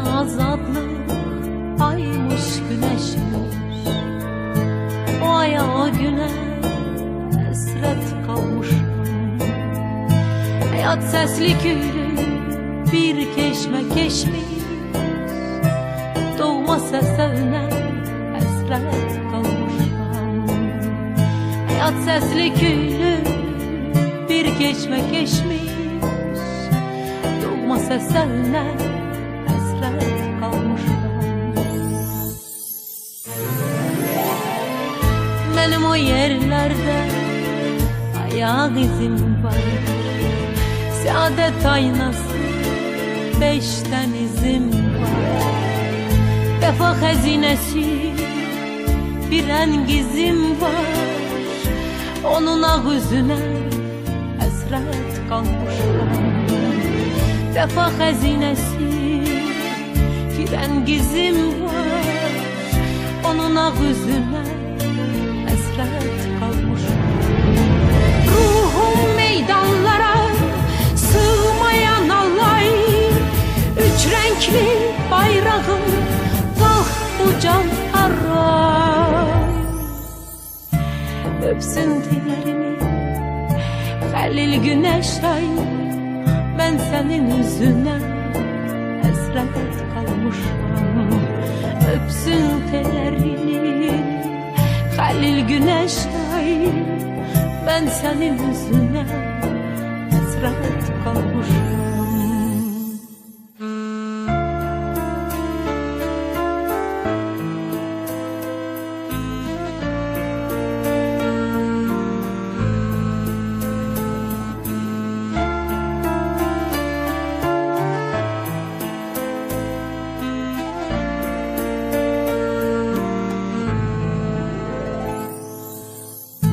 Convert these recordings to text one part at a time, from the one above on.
azadlık aymış güneşmiş. O aya o güne esret kalmışım. Hayat sesli küllü bir keşme keşmiş. Doğma sesine esret kalmışım. Hayat sesli küllü bir keşme keşmiş. Doğma sesine esret kalmışım. Benim o yerlerde ayak izim var. Saadet aynası 5 izim var. Vefa hazinesi bir rengizim var. Onun ağzına esret kalmışım. Vefa hazinesi bir rengizim var. Onun ağzına esret kalmışım. Ruhum meydanlara sığmayan alay. Üç renkli bayrağım vah bu can aray. Öpsün dillerimi Halil güneş ay. Ben senin yüzüne esret kalmışım. Öpsün tellerini Halil güneş ay. Ben senin yüzüne esret kalmışım.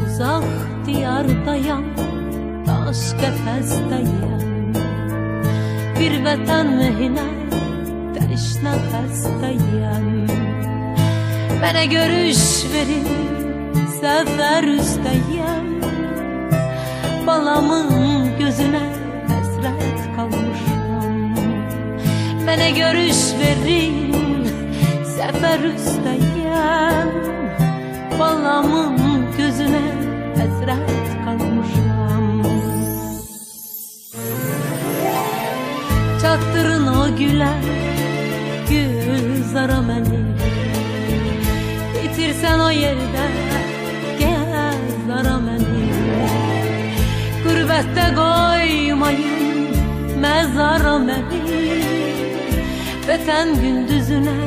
Uzak diyardayım, taş kefesteyim. Bir vatan mühine, teşne hastayım. Bana görüş verin, sefer üsteyim. Balamın gözüne esret kalmışım. Bana görüş verin, sefer üsteyim. Balamın gözüne esret kalmışım. Çattırın o gülen güzara beni. Bitirsen o yerde gez ara beni. Gurbette koymayın mezara beni. Vatan gündüzüne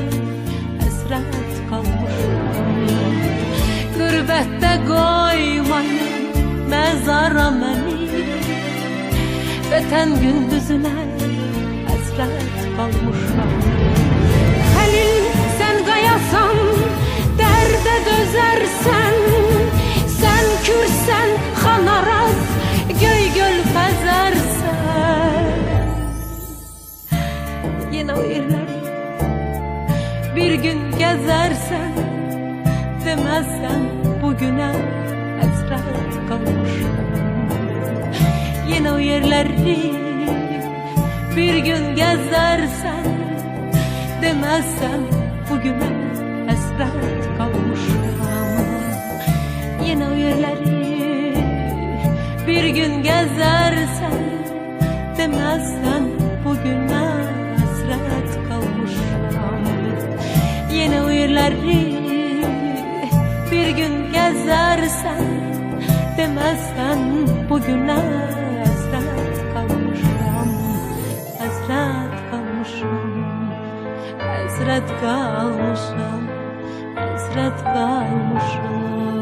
esret kalmışım. Gurbette koymayın mezara beni. Vatan gündüzüne esret kalmışım. Halil sen kayasan, derde dözersen. Sen kürsen, hanaraz, göy göl fezersen. Yine o yerleri bir gün gezersen. Demezsen bugüne esret kalmışım. Yine o yerleri bir gün gezersen. Demezsen bugüne esret kalmışım. Yine o yerleri bir gün gezersen. Demezsen bugüne esret kalmışım. Yine o yerleri bir gün gezersen. Demezsen bugüne esret kalmışım. Esret kalmışım. Esret kalmışım. Esret kalmışım.